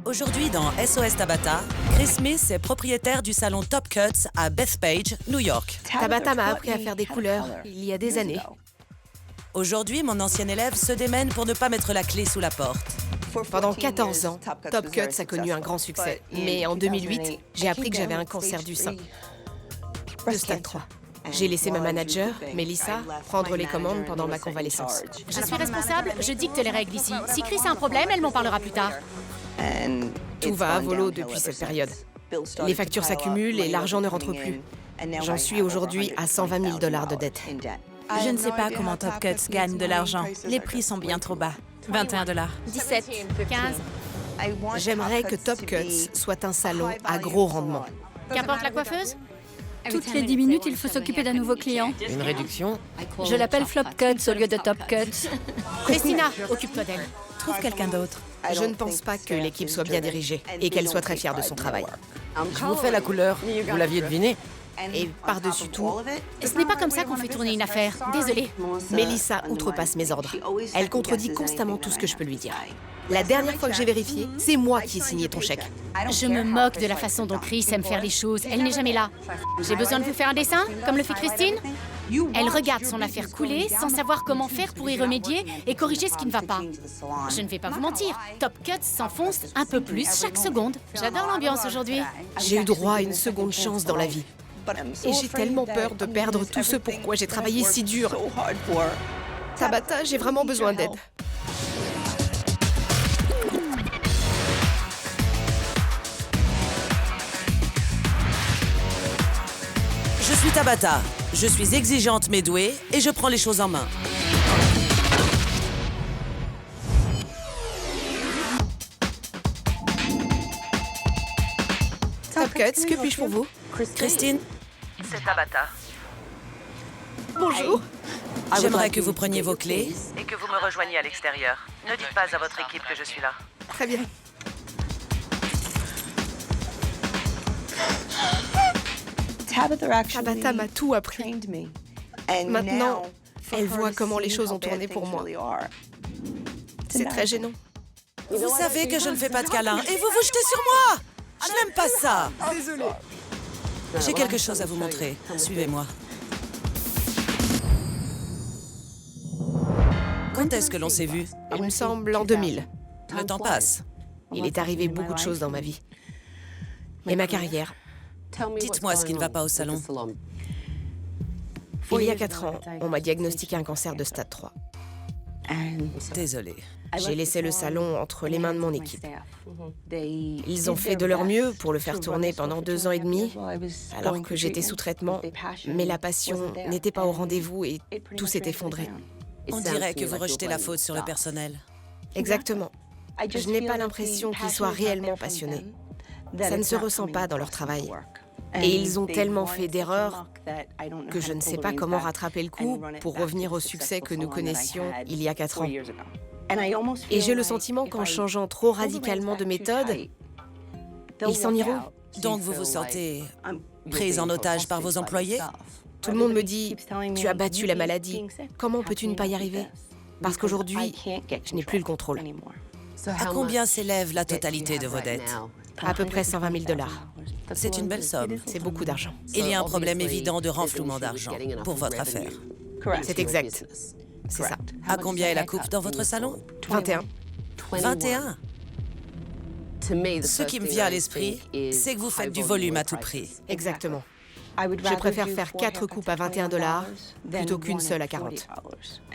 Aujourd'hui, dans SOS Tabata, Chris Smith est propriétaire du salon Top Cuts à Bethpage, New York. Tabata m'a appris à faire des couleurs il y a des années. Aujourd'hui, mon ancien élève se démène pour ne pas mettre la clé sous la porte. Pendant 14 ans, Top Cuts a connu un grand succès. Mais en 2008, j'ai appris que j'avais un cancer du sein. De stade 3. J'ai laissé ma manager, Melissa, prendre les commandes pendant ma convalescence. Je suis responsable, je dicte les règles ici. Si Chris a un problème, elle m'en parlera plus tard. Tout va à volo depuis cette période. Les factures s'accumulent et l'argent ne rentre plus. J'en suis aujourd'hui à 120 000 $ de dette. Je ne sais pas comment Top Cuts gagne de l'argent. Les prix sont bien trop bas. 21 $. 17, 15. J'aimerais que Top Cuts soit un salon à gros rendement. Qu'importe la coiffeuse? Toutes les 10 minutes, il faut s'occuper d'un nouveau client. Une réduction? Je l'appelle Flop Cuts au lieu de Top Cuts. Christina, occupe-toi d'elle. Trouve quelqu'un d'autre. Je ne pense pas que l'équipe soit bien dirigée et qu'elle soit très fière de son travail. Je vous fais la couleur. Vous l'aviez deviné? Et par-dessus tout, Ce n'est pas comme ça qu'on fait tourner une affaire. Désolée. Melissa outrepasse mes ordres. Elle contredit constamment tout ce que je peux lui dire. La dernière fois que j'ai vérifié, c'est moi qui ai signé ton chèque. Je me moque de la façon dont Chris aime faire les choses. Elle n'est jamais là. J'ai besoin de vous faire un dessin, comme le fait Christine? Elle regarde son affaire couler sans savoir comment faire pour y remédier et corriger ce qui ne va pas. Je ne vais pas vous mentir, Top Cuts s'enfonce un peu plus chaque seconde. J'adore l'ambiance aujourd'hui. J'ai eu droit à une seconde chance dans la vie. Et j'ai tellement peur de perdre tout ce pourquoi j'ai travaillé si dur. Tabata, j'ai vraiment besoin d'aide. Je suis Tabata. Je suis exigeante mais douée et je prends les choses en main. Top Cuts, que puis-je pour vous? Christine, C'est Tabata. Bonjour. j'aimerais que vous preniez vos clés. Et que vous me rejoigniez à l'extérieur. Ne dites pas à votre équipe que je suis là. Très bien. Tabata m'a tout appris. Maintenant, elle voit comment les choses ont tourné pour moi. C'est très gênant. Vous savez que je ne fais pas de câlins et vous vous jetez sur moi. Je n'aime pas ça. Désolée. J'ai quelque chose à vous montrer. Suivez-moi. Quand est-ce que l'on s'est vu? Il me semble en 2000. Le temps passe. Il est arrivé beaucoup de choses dans ma vie. Et ma carrière. Dites-moi ce qui ne va pas au salon. Il y a 4 ans, on m'a diagnostiqué un cancer de stade 3. Désolée. J'ai laissé le salon entre les mains de mon équipe. Ils ont fait de leur mieux pour le faire tourner pendant 2 ans et demi, alors que j'étais sous traitement, mais la passion n'était pas au rendez-vous et tout s'est effondré. On dirait que vous rejetez la faute sur le personnel. Exactement. Je n'ai pas l'impression qu'ils soient réellement passionnés. Ça ne se ressent pas dans leur travail. Et ils ont tellement fait d'erreurs que je ne sais pas comment rattraper le coup pour revenir au succès que nous connaissions il y a 4 ans. Et j'ai le sentiment qu'en changeant trop radicalement de méthode, ils s'en iront. Donc vous vous sentez prise en otage par vos employés? Tout le monde me dit « Tu as battu la maladie. Comment peux-tu ne pas y arriver ?» Parce qu'aujourd'hui, je n'ai plus le contrôle. À combien s'élève la totalité de vos dettes? À peu près 120 000 $. C'est une belle somme. C'est beaucoup d'argent. Il y a un problème évident de renflouement d'argent pour votre affaire. C'est exact. C'est ça. À combien est la coupe dans votre salon? 21. 21. Ce qui me vient à l'esprit, c'est que vous faites du volume à tout prix. Exactement. Je préfère faire 4 coupes à 21 $ plutôt qu'une seule à 40.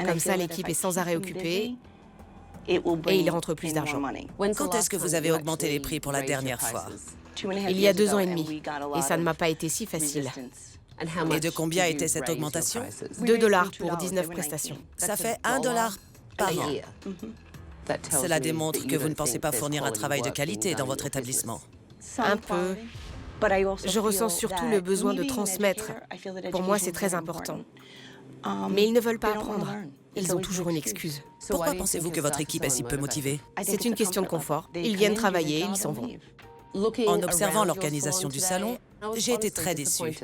Comme ça, l'équipe est sans arrêt occupée et il rentre plus d'argent. Quand est-ce que vous avez augmenté les prix pour la dernière fois? Il y a 2 ans et demi, et ça ne m'a pas été si facile. Et de combien était cette augmentation? 2 $ pour 19 prestations. Ça fait $1 par an. Cela démontre que vous ne pensez pas fournir un travail de qualité dans votre établissement. Un peu. Je ressens surtout le besoin de transmettre. Pour moi, c'est très important. Mais ils ne veulent pas apprendre. Ils ont toujours une excuse. Pourquoi pensez-vous que votre équipe est si peu motivée? C'est une question de confort. Ils viennent travailler, ils s'en vont. En observant l'organisation du salon, j'ai été très déçue.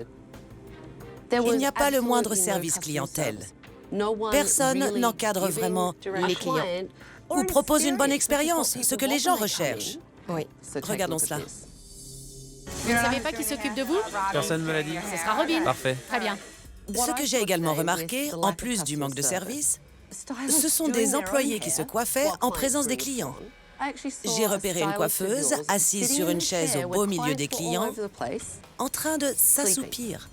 Il n'y a pas le moindre service clientèle. Personne n'encadre vraiment Les clients. ou propose une bonne expérience, ce que les gens recherchent. Oui. Regardons cela. Vous ne savez pas qui s'occupe de vous? Personne ne me l'a dit. Ce sera Robin. Parfait. Très bien. Ce que j'ai également remarqué, en plus du manque de service, ce sont des employés qui se coiffaient en présence des clients. J'ai repéré une coiffeuse assise sur une chaise au beau milieu des clients, en train de s'assoupir.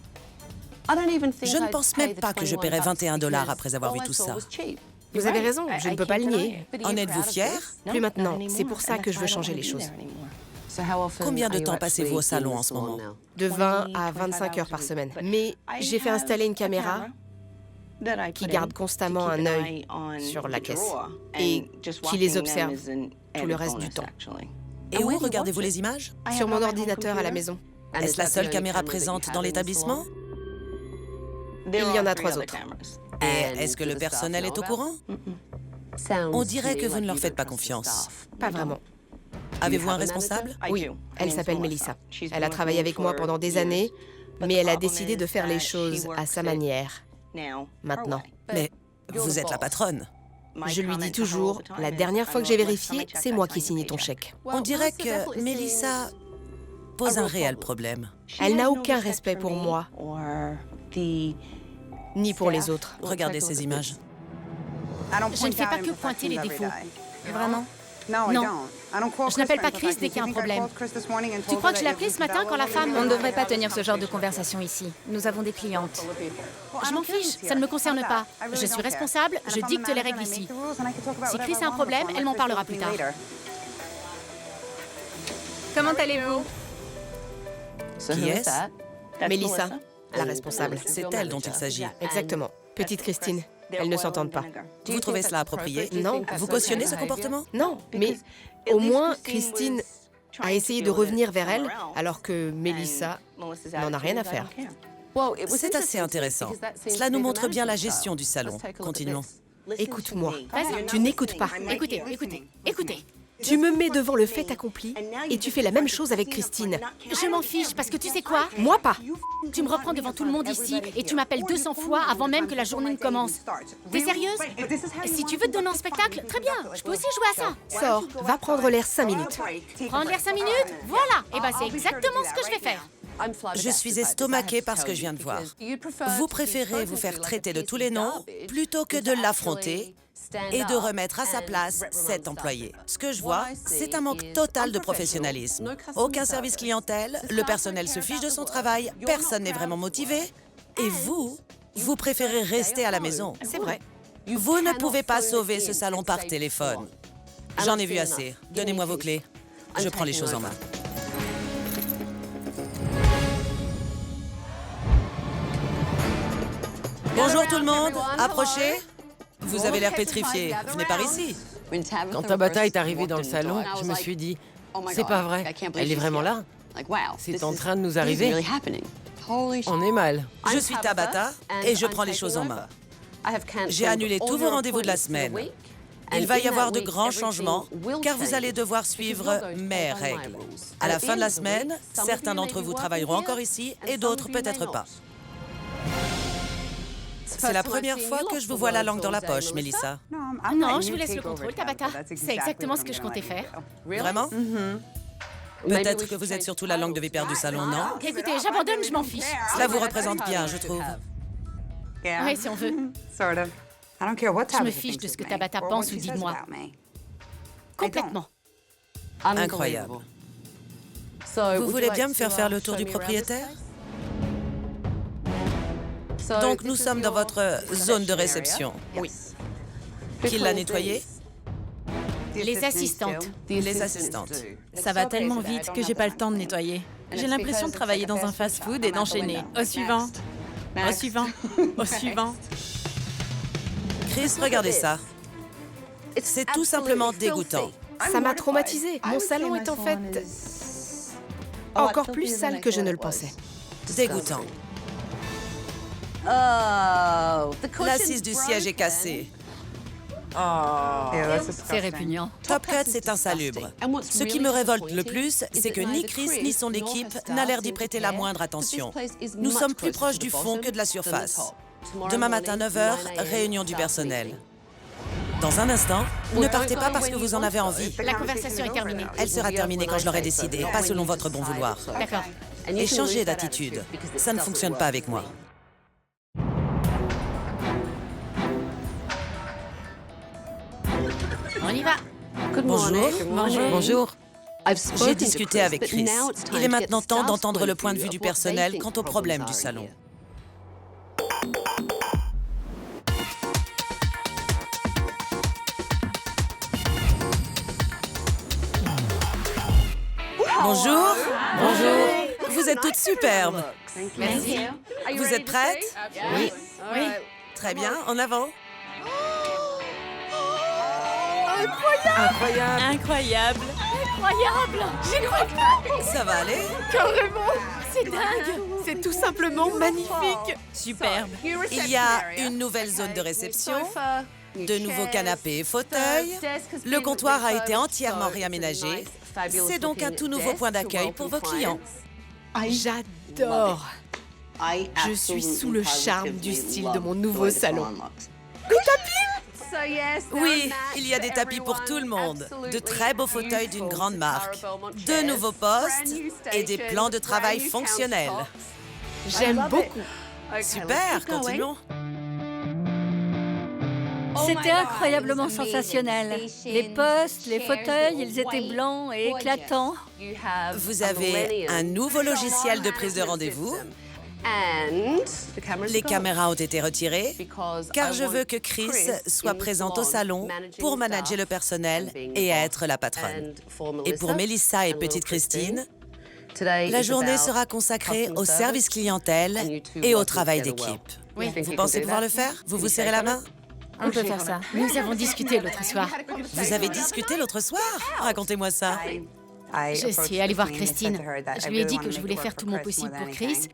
Je ne pense même pas que je paierai 21 $ après avoir vu tout ça. Vous avez raison, je ne peux pas le nier. En êtes-vous fier? Plus maintenant, c'est pour ça que je veux changer les choses. Combien de temps passez-vous au salon en ce moment? De 20 à 25 heures par semaine. Mais j'ai fait installer une caméra qui garde constamment un œil sur la caisse et qui les observe tout le reste du temps. Et où regardez-vous les images? Sur mon ordinateur à la maison. Est-ce la seule caméra présente dans l'établissement? Il y en a 3 autres. Et est-ce que le personnel est au courant? On dirait que vous ne leur faites pas confiance. Pas vraiment. Avez-vous un responsable? Oui, elle s'appelle Melissa. Elle a travaillé avec moi pendant des années, mais elle a décidé de faire les choses à sa manière. Maintenant. Mais vous êtes la patronne. Je lui dis toujours, la dernière fois que j'ai vérifié, c'est moi qui ai signé ton chèque. On dirait que Melissa pose un réel problème. Elle n'a aucun respect pour moi, ni pour les autres. Regardez ces images. Je ne fais pas que pointer les défauts. Vraiment? Non. Je n'appelle pas Chris dès qu'il y a un problème. Tu crois que je l'ai appelé ce matin quand la femme... On ne devrait pas tenir ce genre de conversation ici. Nous avons des clientes. Je m'en fiche, ça ne me concerne pas. Je suis responsable, je dicte les règles ici. Si Chris a un problème, elle m'en parlera plus tard. Comment allez-vous? Qui est-ce? Mélissa, la responsable. C'est elle dont il s'agit. Exactement. Petite Christine. Elles ne s'entendent pas. Vous trouvez cela approprié? Non. Vous cautionnez ce comportement? Non, mais au moins Christine a essayé de revenir vers elle, alors que Mélissa n'en a rien à faire. C'est assez intéressant. Cela nous montre bien la gestion du salon. Continuons. Écoute-moi. Vas-y. Tu n'écoutes pas. Écoutez. Tu me mets devant le fait accompli et tu fais la même chose avec Christine. Je m'en fiche, parce que tu sais quoi? Moi pas. Tu me reprends devant tout le monde ici et tu m'appelles 200 fois avant même que la journée ne commence. T'es sérieuse? Si tu veux te donner un spectacle, très bien, je peux aussi jouer à ça. Sors, va prendre l'air 5 minutes. Prendre l'air 5 minutes? Voilà. Et ben c'est exactement ce que je vais faire. Je suis estomaquée par ce que je viens de voir. Vous préférez vous faire traiter de tous les noms plutôt que de l'affronter et de remettre à sa place cet employé. Ce que je vois, c'est un manque total de professionnalisme. Aucun service clientèle, le personnel se fiche de son travail, personne n'est vraiment motivé. Et vous préférez rester à la maison. C'est vrai. Vous ne pouvez pas sauver ce salon par téléphone. J'en ai vu assez. Donnez-moi vos clés. Je prends les choses en main. Bonjour tout le monde, approchez. Vous avez l'air pétrifié. Venez par ici. Quand Tabata est arrivée dans le salon, je me suis dit, c'est pas vrai, elle est vraiment là. C'est en train de nous arriver. On est mal. Je suis Tabata et je prends les choses en main. J'ai annulé tous vos rendez-vous de la semaine. Il va y avoir de grands changements car vous allez devoir suivre mes règles. À la fin de la semaine, certains d'entre vous travailleront encore ici et d'autres peut-être pas. C'est la première fois que je vous vois la langue dans la poche, Melissa. Non, je vous laisse le contrôle, Tabata. C'est exactement ce que je comptais faire. Vraiment? Peut-être que vous êtes surtout la langue de vipère du salon, non? Écoutez, j'abandonne, je m'en fiche. Cela vous représente bien, je trouve. Oui, si on veut. Je me fiche de ce que Tabata pense ou dit de moi. Complètement. Incroyable. Vous voulez bien me faire le tour du propriétaire? Donc nous sommes dans votre zone de réception. Oui. Qui l'a nettoyé? Les assistantes. Les assistantes. Ça va tellement vite que j'ai pas le temps de nettoyer. J'ai l'impression de travailler dans un fast-food et d'enchaîner. Au suivant. Au suivant. Au suivant. Chris, regardez ça. C'est tout simplement dégoûtant. Ça m'a traumatisée. Mon salon est en fait encore plus sale que je ne le pensais. Dégoûtant. L'assise du siège est cassée. C'est répugnant. Top Cut, c'est insalubre. Ce qui me révolte le plus, c'est que ni Chris ni son équipe n'a l'air d'y prêter la moindre attention. Nous sommes plus proches du fond que de la surface. Demain matin, 9 h, réunion du personnel. Dans un instant, ne partez pas parce que vous en avez envie. La conversation est terminée. Elle sera terminée quand je l'aurai décidé, pas selon votre bon vouloir. D'accord. Et changez d'attitude. Ça ne fonctionne pas avec moi. On y va. Bonjour. Bonjour. Bonjour. J'ai discuté avec Chris. Il est maintenant temps d'entendre le point de vue du personnel quant aux problèmes du salon. Bonjour. Bonjour. Vous êtes toutes superbes. Merci. Vous êtes prêtes? Oui. Oui. Très bien, en avant. Incroyable. Incroyable. Incroyable. J'y crois pas. Ça va aller? Carrément! C'est dingue. C'est tout simplement magnifique! Superbe. Il y a une nouvelle zone de réception, de nouveaux canapés et fauteuils. Le comptoir a été entièrement réaménagé. C'est donc un tout nouveau point d'accueil pour vos clients. J'adore! Je suis sous le charme du style de mon nouveau salon. Oui, il y a des tapis pour tout le monde, de très beaux fauteuils d'une grande marque, de nouveaux postes et des plans de travail fonctionnels. J'aime beaucoup. Super, continuons. C'était incroyablement sensationnel. Les postes, les fauteuils, ils étaient blancs et éclatants. Vous avez un nouveau logiciel de prise de rendez-vous. Les caméras ont été retirées, car je veux que Chris soit présente au salon pour manager le personnel et être la patronne. Et pour Melissa et petite Christine, la journée sera consacrée au service clientèle et au travail d'équipe. Oui. Vous pensez pouvoir le faire? Vous vous serrez la main? On peut faire ça. Nous avons discuté l'autre soir. Vous avez discuté l'autre soir? Racontez-moi ça. Je suis allée voir Christine. Je lui ai dit que je voulais faire tout mon possible pour Chris.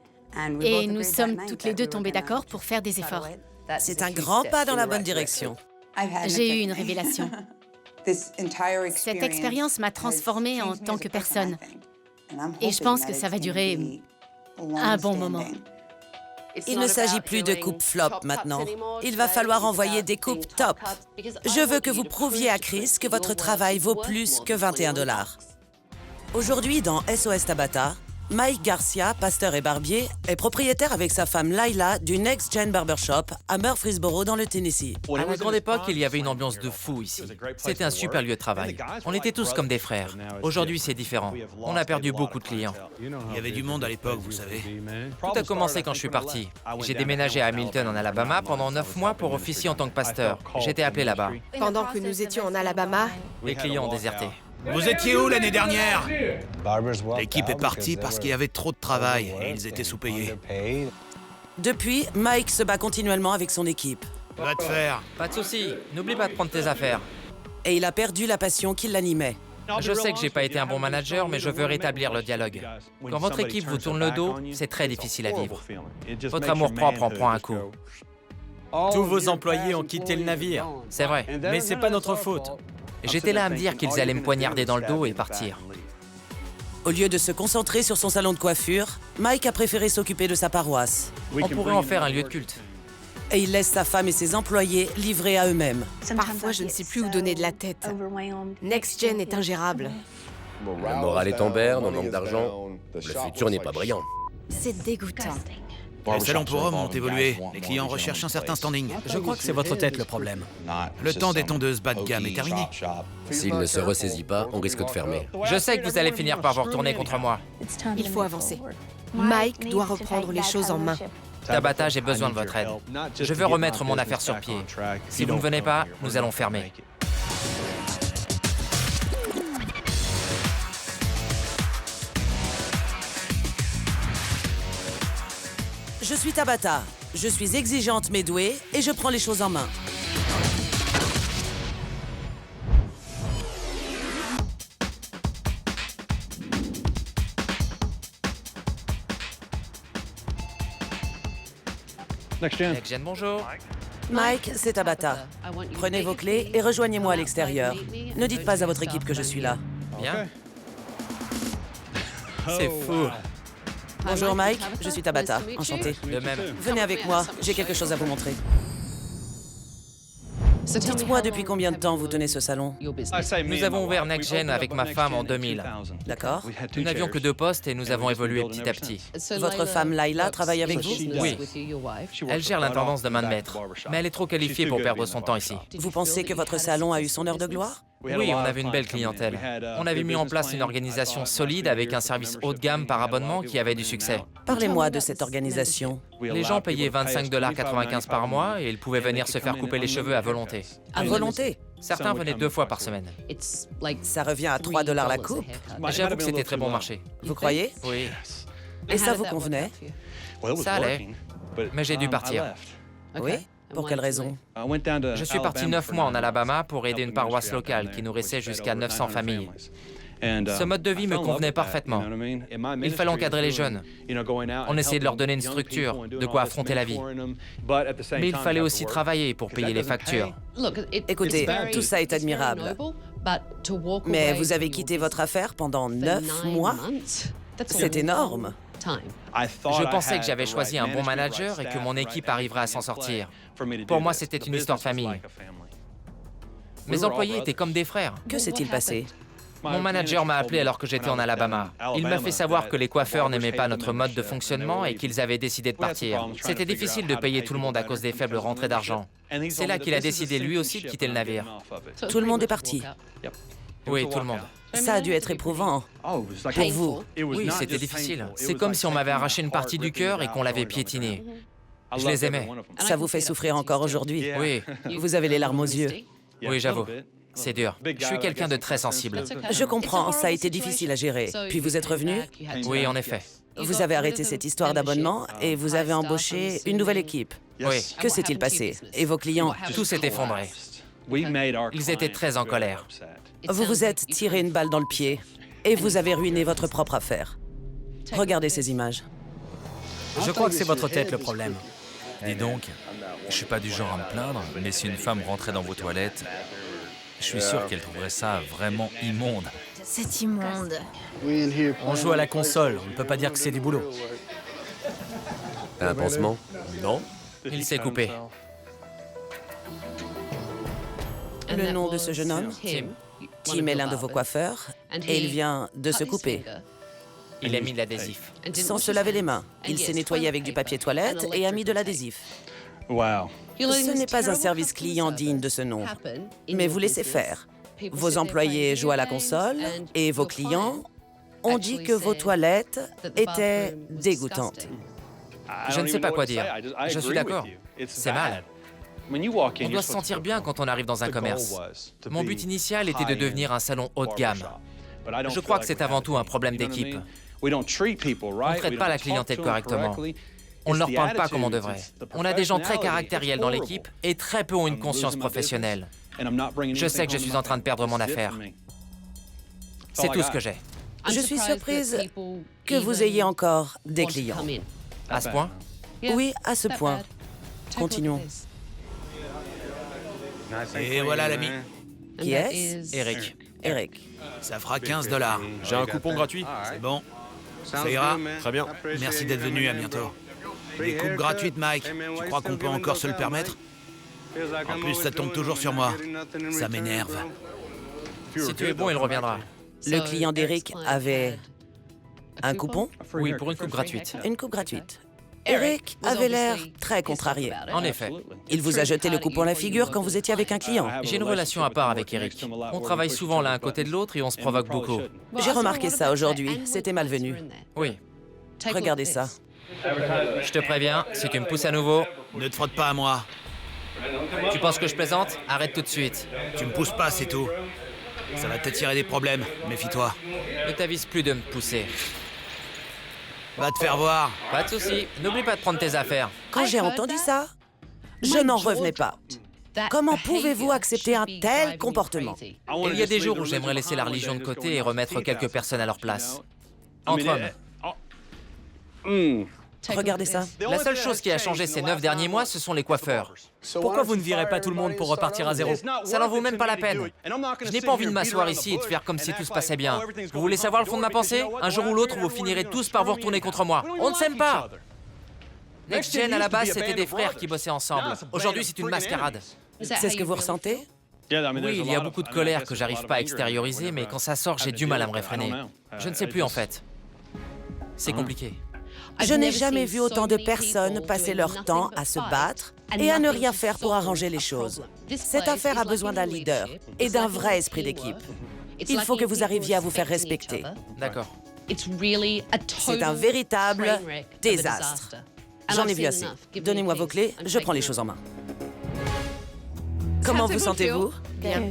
Et nous sommes toutes les deux tombées d'accord pour faire des efforts. C'est un grand pas dans la bonne direction. J'ai eu une révélation. Cette expérience m'a transformée en tant que personne. Et je pense que ça va durer un bon moment. Il ne s'agit plus de coupes flop maintenant. Il va falloir envoyer des coupes top. Je veux que vous prouviez à Chris que votre travail vaut plus que 21 $. Aujourd'hui, dans SOS Tabata, Mike Garcia, pasteur et barbier, est propriétaire avec sa femme Laila du Next Gen Barbershop à Murfreesboro dans le Tennessee. À la grande époque, il y avait une ambiance de fou ici. C'était un super lieu de travail. On était tous comme des frères. Aujourd'hui, c'est différent. On a perdu beaucoup de clients. Il y avait du monde à l'époque, vous savez. Tout a commencé quand je suis parti. J'ai déménagé à Hamilton, en Alabama, pendant 9 mois pour officier en tant que pasteur. J'étais appelé là-bas. Pendant que nous étions en Alabama, Les clients ont déserté. Vous étiez où l'année dernière? L'équipe est partie parce qu'il y avait trop de travail et ils étaient sous-payés. Depuis, Mike se bat continuellement avec son équipe. Va te faire. Pas de souci. N'oublie pas de prendre tes affaires. Et il a perdu la passion qui l'animait. Je sais que j'ai pas été un bon manager, mais je veux rétablir le dialogue. Quand votre équipe vous tourne le dos, c'est très difficile à vivre. Votre amour-propre en prend un coup. Tous vos employés ont quitté le navire. C'est vrai. Mais c'est pas notre faute. J'étais là à me dire qu'ils allaient me poignarder dans le dos et partir. Au lieu de se concentrer sur son salon de coiffure, Mike a préféré s'occuper de sa paroisse. On pourrait en faire un lieu de culte. Et il laisse sa femme et ses employés livrés à eux-mêmes. parfois je ne sais plus où donner de la tête. Next Gen est ingérable. La morale est en berne, on manque d'argent. Le futur n'est pas brillant. C'est dégoûtant. Les salons pour hommes ont évolué. Les clients recherchent un certain standing. Je crois que c'est votre tête le problème. Le temps des tondeuses bas de gamme est terminé. S'il ne se ressaisit pas, on risque de fermer. Je sais que vous allez finir par vous retourner contre moi. Il faut avancer. Mike doit reprendre les choses en main. Tabata, j'ai besoin de votre aide. Je veux remettre mon affaire sur pied. Si vous ne venez pas, nous allons fermer. Je suis Tabata. Je suis exigeante mais douée et je prends les choses en main. Next Gen, bonjour. Mike, c'est Tabata. Prenez vos clés et rejoignez-moi à l'extérieur. Ne dites pas à votre équipe que je suis là. Bien. C'est fou. Bonjour Mike, je suis Tabata. Enchantée. De même. Venez avec moi, j'ai quelque chose à vous montrer. Dites-moi depuis combien de temps vous tenez ce salon? Nous avons ouvert Next Gen avec ma femme en 2000. D'accord. Nous n'avions que 2 postes et nous avons évolué petit à petit. Votre femme Laila travaille avec vous? Oui. Elle gère l'intendance de main de maître, mais elle est trop qualifiée pour perdre son temps ici. Vous pensez que votre salon a eu son heure de gloire? Oui, on avait une belle clientèle. On avait mis en place une organisation solide avec un service haut de gamme par abonnement qui avait du succès. Parlez-moi de cette organisation. Les gens payaient 25,95 $ par mois et ils pouvaient venir se faire couper les cheveux à volonté. À volonté? Certains venaient 2 fois par semaine. Ça revient à 3 $ la coupe? J'avoue que c'était très bon marché. Vous croyez? Oui, Et ça vous convenait? ça allait, mais j'ai dû partir. Oui? Pour quelle raison? Je suis parti 9 mois en Alabama pour aider une paroisse locale qui nourrissait jusqu'à 900 familles. Ce mode de vie me convenait parfaitement. Il fallait encadrer les jeunes. On essayait de leur donner une structure, de quoi affronter la vie. Mais il fallait aussi travailler pour payer les factures. Écoutez, tout ça est admirable. Mais vous avez quitté votre affaire pendant 9 mois? C'est énorme. Je pensais que j'avais choisi un bon manager et que mon équipe arriverait à s'en sortir. Pour moi, c'était une histoire de famille. Mes employés étaient comme des frères. Que s'est-il passé? Mon manager m'a appelé alors que j'étais en Alabama. Il m'a fait savoir que les coiffeurs n'aimaient pas notre mode de fonctionnement et qu'ils avaient décidé de partir. C'était difficile de payer tout le monde à cause des faibles rentrées d'argent. C'est là qu'il a décidé lui aussi de quitter le navire. Tout le monde est parti? Oui, tout le monde. Ça a dû être éprouvant. Pour vous? Oui, c'était difficile. C'est comme si on m'avait arraché une partie du cœur et qu'on l'avait piétinée. Je les aimais. Ça vous fait souffrir encore aujourd'hui? Oui, Vous avez les larmes aux yeux. oui, j'avoue. C'est dur. Je suis quelqu'un de très sensible. Je comprends, ça a été difficile à gérer. Puis vous êtes revenu? Oui, en effet. Vous avez arrêté cette histoire d'abonnement et vous avez embauché une nouvelle équipe. Oui. Que s'est-il passé? Et vos clients? Tout s'est effondré. Ils étaient très en colère. Vous vous êtes tiré une balle dans le pied et vous avez ruiné votre propre affaire. Regardez ces images. Je crois que c'est votre tête le problème. Dis donc, je suis pas du genre à me plaindre, mais si une femme rentrait dans vos toilettes, je suis sûr qu'elle trouverait ça vraiment immonde. C'est immonde. On joue à la console, on ne peut pas dire que c'est du boulot. Un pansement? Non. Il s'est coupé. Le nom de ce jeune homme? Tim. Tim est l'un de vos coiffeurs et il vient de se couper. Il a mis de l'adhésif. Sans se laver les mains. Il s'est nettoyé avec du papier toilette et a mis de l'adhésif. Ce n'est pas un service client digne de ce nom. Mais vous laissez faire. Vos employés jouent à la console et vos clients ont dit que vos toilettes étaient dégoûtantes. Je ne sais pas quoi dire. Je suis d'accord. C'est mal. On doit se sentir bien quand on arrive dans un commerce. Mon but initial était de devenir un salon haut de gamme. Je crois que c'est avant tout un problème d'équipe. On ne traite pas la clientèle correctement. On ne leur parle pas comme on devrait. On a des gens très caractériels dans l'équipe et très peu ont une conscience professionnelle. Je sais que je suis en train de perdre mon affaire. C'est tout ce que j'ai. Je suis surprise que vous ayez encore des clients. À ce point? Oui, à ce point. Continuons. Et voilà l'ami. Qui est-ce? Eric. Eric. Ça fera 15 $. J'ai un coupon gratuit. C'est bon. Ça ira. Très bien. Merci d'être venu, à bientôt. Des coupes gratuites, Mike. Tu crois qu'on peut encore se le permettre? En plus, ça tombe toujours sur moi. Ça m'énerve. Si tu es bon, il reviendra. Le client d'Eric avait un coupon? Oui, pour une coupe gratuite. Une coupe gratuite. Eric avait l'air très contrarié. En effet. Il vous a jeté le coupon à la figure quand vous étiez avec un client. J'ai une relation à part avec Eric. On travaille souvent l'un à côté de l'autre et on se provoque beaucoup. J'ai remarqué ça aujourd'hui. C'était malvenu. Oui. Regardez ça. Je te préviens, si tu me pousses à nouveau... Ne te frotte pas à moi. Tu penses que je plaisante? Arrête tout de suite. Tu me pousses pas, c'est tout. Ça va t'attirer des problèmes, méfie-toi. Ne t'avise plus de me pousser. Va te faire voir. Pas de souci. N'oublie pas de prendre tes affaires. Quand j'ai entendu ça, je n'en revenais pas. Comment pouvez-vous accepter un tel comportement? Il y a des jours où j'aimerais laisser la religion de côté et remettre quelques personnes à leur place. Entre hommes. Regardez ça. La seule chose qui a changé ces 9 derniers mois, ce sont les coiffeurs. Pourquoi vous ne virez pas tout le monde pour repartir à zéro? Ça n'en vaut même pas la peine. Je n'ai pas envie de m'asseoir ici et de faire comme si tout se passait bien. Vous voulez savoir le fond de ma pensée? Un jour ou l'autre, vous finirez tous par vous retourner contre moi. On ne s'aime pas. Next Gen, à la base, c'était des frères qui bossaient ensemble. Aujourd'hui, c'est une mascarade. C'est ce que vous ressentez? Oui, il y a beaucoup de colère que j'arrive pas à extérioriser, mais quand ça sort, j'ai du mal à me réfréner. Je ne sais plus en fait. C'est compliqué. Je n'ai jamais vu autant de personnes passer leur temps à se battre et à ne rien faire pour arranger les choses. Cette affaire a besoin d'un leader et d'un vrai esprit d'équipe. Il faut que vous arriviez à vous faire respecter. D'accord. C'est un véritable désastre. J'en ai vu assez. Donnez-moi vos clés, je prends les choses en main. Comment vous sentez-vous? Bien.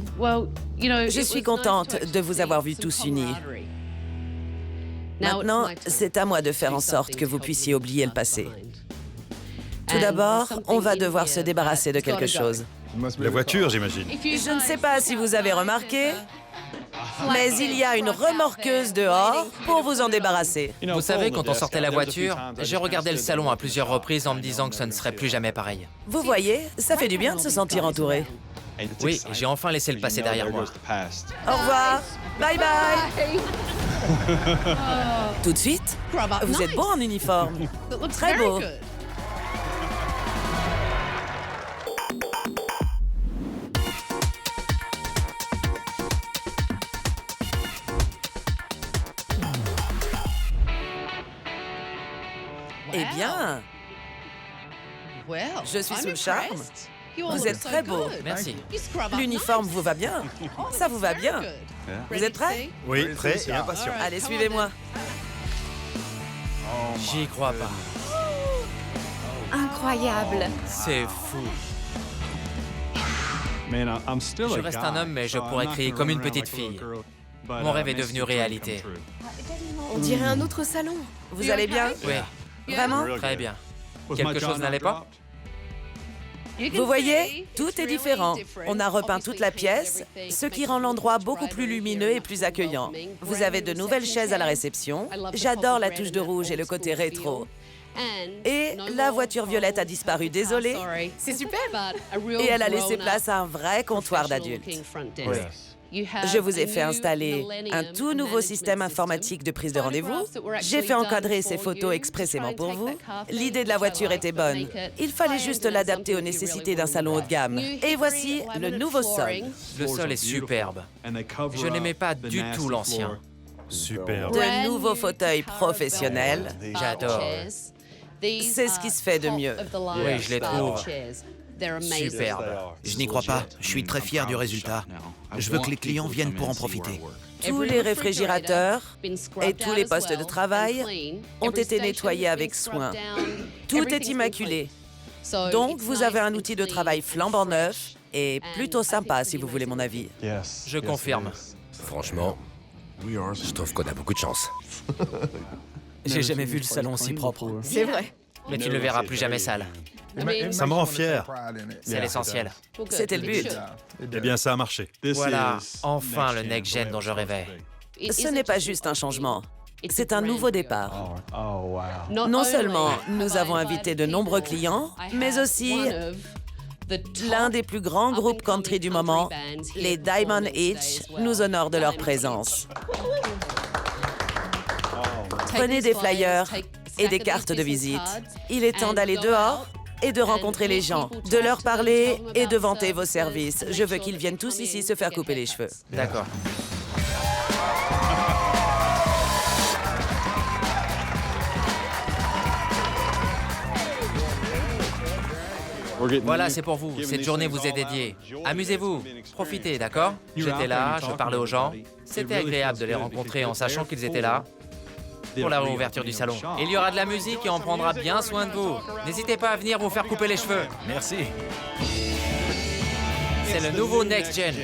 Je suis contente de vous avoir vus tous unis. Maintenant, c'est à moi de faire en sorte que vous puissiez oublier le passé. Tout d'abord, on va devoir se débarrasser de quelque chose. La voiture, j'imagine. Je ne sais pas si vous avez remarqué, mais il y a une remorqueuse dehors pour vous en débarrasser. Vous savez, quand on sortait la voiture, j'ai regardé le salon à plusieurs reprises en me disant que ce ne serait plus jamais pareil. Vous voyez, ça fait du bien de se sentir entouré. Oui, j'ai enfin laissé le passé derrière moi. Au revoir. Bye bye. Tout de suite, vous êtes beau en uniforme. Très beau. Eh bien, je suis sous le charme. Vous êtes très beau. Merci. L'uniforme vous va bien. Ça vous va bien. Vous êtes prêts? Oui, prêt et impatient. Allez, suivez-moi. J'y crois pas. Incroyable. C'est fou. Je reste un homme, mais je pourrais crier comme une petite fille. Mon rêve est devenu réalité. On dirait un autre salon. Vous allez bien? Oui. Vraiment? Très bien. Quelque chose n'allait pas? Vous voyez, tout est différent. On a repeint toute la pièce, ce qui rend l'endroit beaucoup plus lumineux et plus accueillant. Vous avez de nouvelles chaises à la réception. J'adore la touche de rouge et le côté rétro. Et la voiture violette a disparu, désolée. C'est super. Et elle a laissé place à un vrai comptoir d'adultes. Je vous ai fait installer un tout nouveau système informatique de prise de rendez-vous. J'ai fait encadrer ces photos expressément pour vous. L'idée de la voiture était bonne. Il fallait juste l'adapter aux nécessités d'un salon haut de gamme. Et voici le nouveau sol. Le sol est superbe. Je n'aimais pas du tout l'ancien. Superbe. De nouveaux fauteuils professionnels. J'adore. C'est ce qui se fait de mieux. Oui, je les trouve superbes. Je n'y crois pas. Je suis très fier du résultat. Je veux que les clients viennent pour en profiter. Tous les réfrigérateurs et tous les postes de travail ont été nettoyés avec soin. Tout est immaculé. Donc, vous avez un outil de travail flambant neuf et plutôt sympa, si vous voulez mon avis. Je confirme. Franchement, je trouve qu'on a beaucoup de chance. J'ai jamais vu le salon aussi propre. C'est vrai. Mais tu ne le verras plus jamais sale. Ça me rend fier. C'est l'essentiel. C'était le but. Eh bien, ça a marché. Voilà, enfin le next-gen dont je rêvais. Ce n'est pas juste un changement. C'est un nouveau départ. Non seulement nous avons invité de nombreux clients, mais aussi l'un des plus grands groupes country du moment, les Diamond Hitch, nous honore de leur présence. Prenez des flyers et des cartes de visite. Il est temps d'aller dehors et de rencontrer les gens, de leur parler et de vanter vos services. Je veux qu'ils viennent tous ici se faire couper les cheveux. D'accord. Voilà, c'est pour vous. Cette journée vous est dédiée. Amusez-vous, profitez, d'accord? J'étais là, je parlais aux gens. C'était agréable de les rencontrer en sachant qu'ils étaient là pour la réouverture du salon. Il y aura de la musique et on prendra bien soin de vous. N'hésitez pas à venir vous faire couper les cheveux. Merci. C'est le nouveau Next Gen.